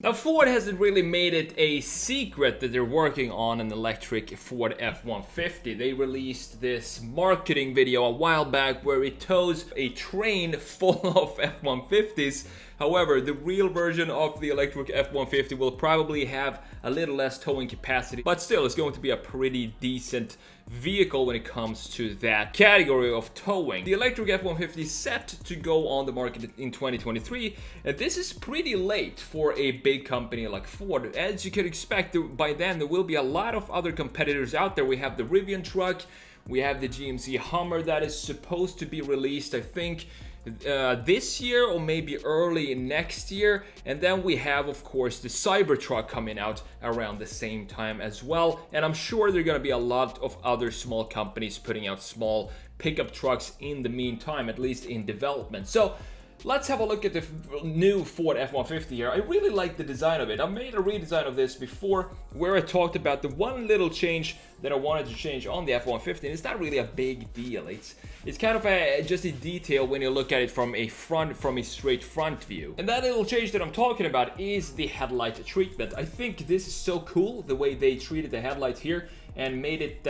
Now, Ford hasn't really made it a secret that they're working on an electric Ford F-150. They released this marketing video a while back where it tows a train full of F-150s. However, the real version of the electric F-150 will probably have a little less towing capacity, but still it's going to be a pretty decent vehicle when it comes to that category of towing. The electric F-150 is set to go on the market in 2023, and this is pretty late for a big company like Ford. As you could expect, by then there will be a lot of other competitors out there. We have the Rivian truck, we have the GMC Hummer that is supposed to be released, I think, this year or maybe early next year, and then we have of course the Cybertruck coming out around the same time as well, and I'm sure there are going to be a lot of other small companies putting out small pickup trucks in the meantime, at least in development. So let's have a look at the new Ford F-150 here. I really like the design of it. I made a redesign of this before where I talked about the one little change that I wanted to change on the F-150, and it's not really a big deal. It's kind of just a detail when you look at it from a straight front view. And that little change that I'm talking about is the headlight treatment. I think this is so cool, the way they treated the headlight here and made it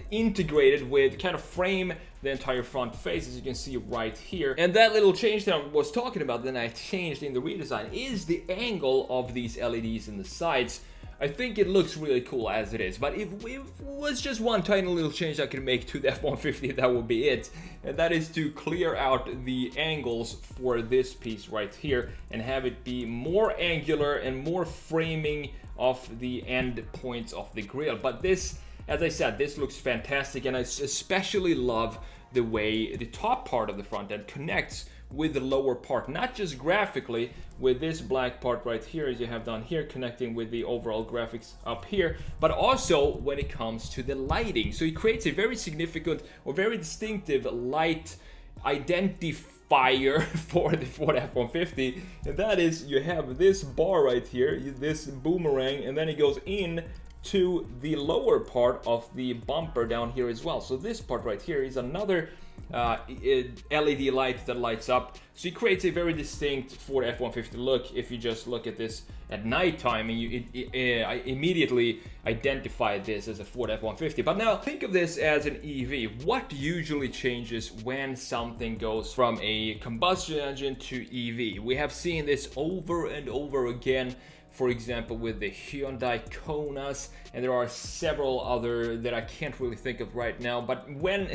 integrated with kind of frame the entire front face, as you can see right here. And that little change that I was talking about that I changed in the redesign is the angle of these LEDs in the sides. I think it looks really cool as it is, but if it was just one tiny little change I could make to the F-150, that would be it. And that is to clear out the angles for this piece right here and have it be more angular and more framing of the end points of the grille. But this, as I said, this looks fantastic, and I especially love the way the top part of the front end connects with the lower part, not just graphically with this black part right here as you have down here connecting with the overall graphics up here, but also when it comes to the lighting. So it creates a very significant or very distinctive light identifier for the Ford F-150, and that is you have this bar right here, this boomerang, and then it goes in to the lower part of the bumper down here as well. So this part right here is another LED light that lights up, so it creates a very distinct Ford F-150 look. If you just look at this at nighttime, and I immediately identify this as a Ford F-150. But now think of this as an EV. What usually changes when something goes from a combustion engine to EV? We have seen this over and over again, for example with the Hyundai Konas, and there are several other that I can't really think of right now. But when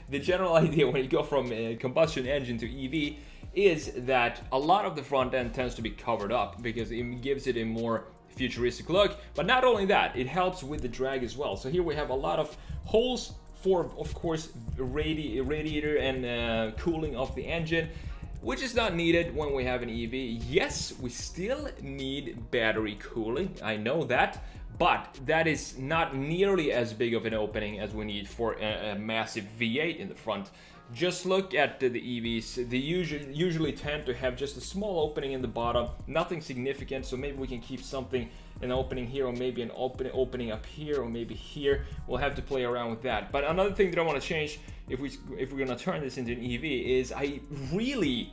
the general idea when you go from a combustion engine to EV is that a lot of the front end tends to be covered up because it gives it a more futuristic look. But not only that, it helps with the drag as well. So here we have a lot of holes for, of course, radiator and cooling of the engine, which is not needed when we have an EV. Yes, we still need battery cooling, I know that, but that is not nearly as big of an opening as we need for a massive V8 in the front. Just look at the EVs. They usually tend to have just a small opening in the bottom, nothing significant, so maybe we can keep something, an opening here, or maybe an opening up here, or maybe here. We'll have to play around with that. But another thing that I want to change if we're gonna turn this into an EV is I really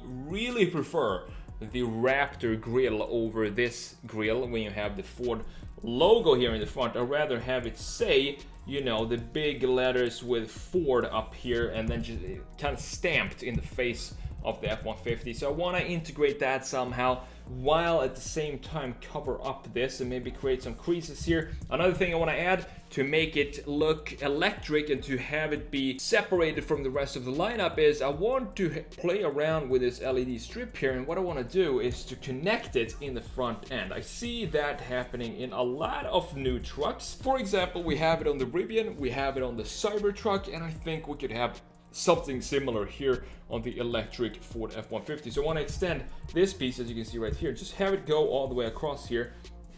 prefer the Raptor grille over this grille when you have the Ford logo here in the front. I'd rather have it say, you know, the big letters with Ford up here and then just kind of stamped in the face of the F-150. So I want to integrate that somehow while at the same time cover up this and maybe create some creases here. Another thing I want to add to make it look electric and to have it be separated from the rest of the lineup is I want to play around with this LED strip here, and what I want to do is to connect it in the front end. I see that happening in a lot of new trucks. For example, we have it on the Rivian, we have it on the Cybertruck, and I think we could have something similar here on the electric Ford F-150. So I want to extend this piece, as you can see right here, just have it go all the way across here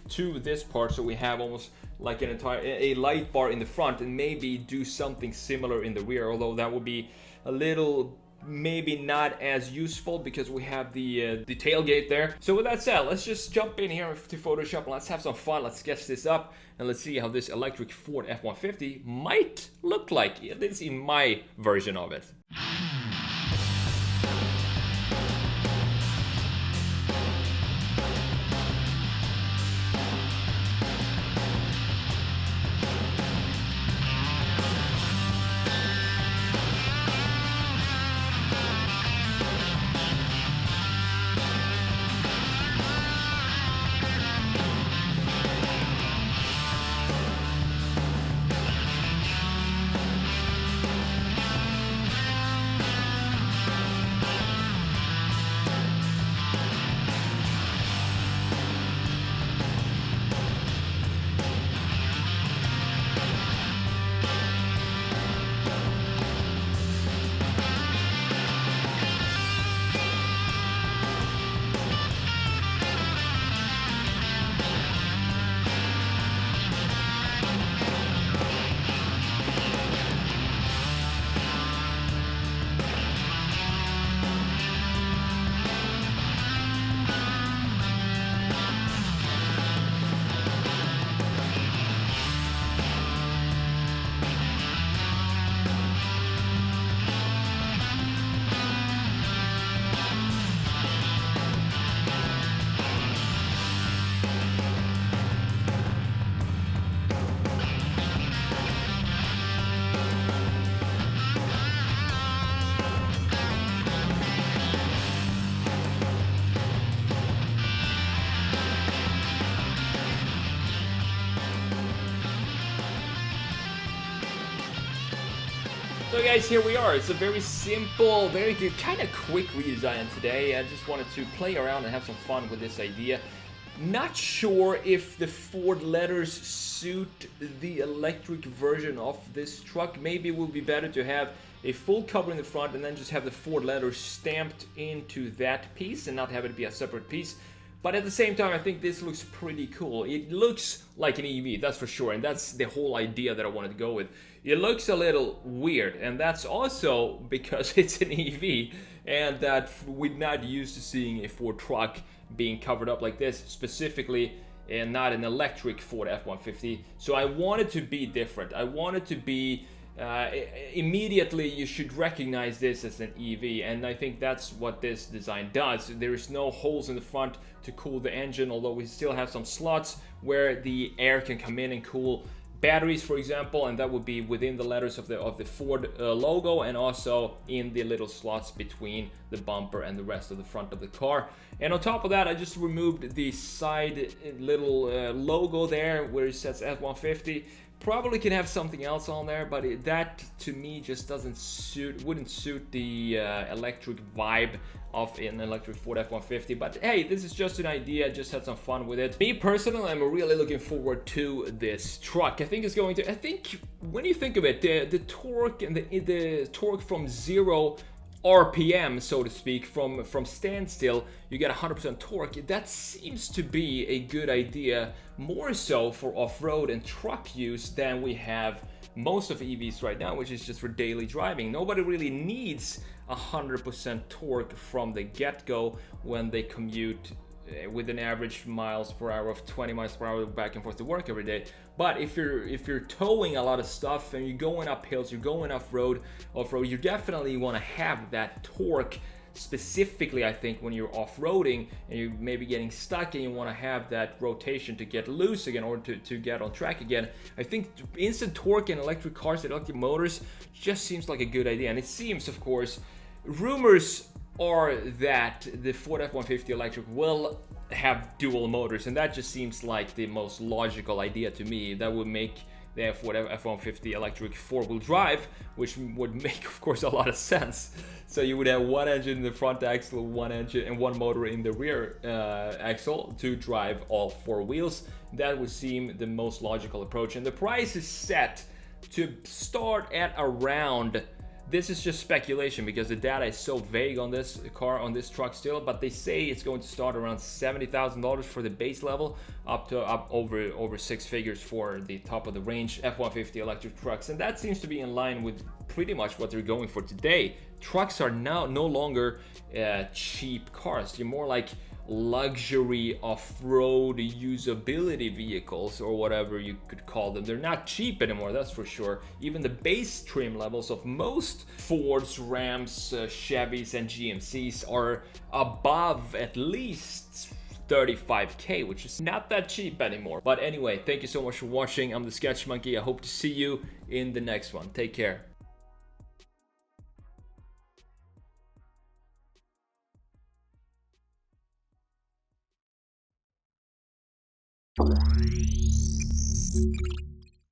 to this part, so we have almost like an entire a light bar in the front, and maybe do something similar in the rear, although that would be a little maybe not as useful because we have the tailgate there. So with that said, let's just jump in here to Photoshop and let's have some fun. Let's sketch this up and let's see how this electric Ford F-150 might look like, at least in my version of it. So guys, here we are. It's a very simple, very good, kind of quick redesign today. I just wanted to play around and have some fun with this idea. Not sure if the Ford letters suit the electric version of this truck. Maybe it would be better to have a full cover in the front and then just have the Ford letters stamped into that piece and not have it be a separate piece. But at the same time, I think this looks pretty cool. It looks like an EV, that's for sure, and that's the whole idea that I wanted to go with. It looks a little weird, and that's also because it's an EV, and that we're not used to seeing a Ford truck being covered up like this, specifically, and not an electric Ford F-150. So I wanted to be different. I wanted to be immediately you should recognize this as an EV, and I think that's what this design does. There is no holes in the front to cool the engine, although we still have some slots where the air can come in and cool batteries, for example, and that would be within the letters of the Ford logo, and also in the little slots between the bumper and the rest of the front of the car. And on top of that, I just removed the side little logo there where it says F-150. Probably could have something else on there, but that to me just wouldn't suit the electric vibe of an electric Ford F-150. But hey, this is just an idea, just had some fun with it. Me personally, I'm really looking forward to this truck. I think when you think of it, the torque and the torque from 0 RPM, so to speak, from standstill, you get 100% torque. That seems to be a good idea, more so for off-road and truck use than we have most of EVs right now, which is just for daily driving. Nobody really needs 100% torque from the get-go when they commute with an average miles per hour of 20 miles per hour back and forth to work every day. But if you're towing a lot of stuff and you're going up hills, you're going off-road, you definitely want to have that torque. Specifically, I think when you're off-roading and you're maybe getting stuck and you want to have that rotation to get loose again or to get on track again, I think instant torque in electric cars, electric motors, just seems like a good idea. And it seems, of course, rumors are that the Ford F-150 electric will have dual motors, and that just seems like the most logical idea to me. That would make the Ford F-150 electric four-wheel drive, which would make, of course, a lot of sense. So you would have one engine in the front axle, one engine and one motor in the rear axle to drive all four wheels. That would seem the most logical approach, and the price is set to start at around, this is just speculation because the data is so vague on this car, on this truck still, but they say it's going to start around $70,000 for the base level, up over six figures for the top of the range F-150 electric trucks. And that seems to be in line with pretty much what they're going for today. Trucks are now no longer cheap cars. They're more like luxury off-road usability vehicles, or whatever you could call them. They're not cheap anymore, that's for sure. Even the base trim levels of most Fords, Rams, Chevys and GMCs are above at least 35k, which is not that cheap anymore. But anyway, thank you so much for watching. I'm the Sketch Monkey. I hope to see you in the next one. Take care.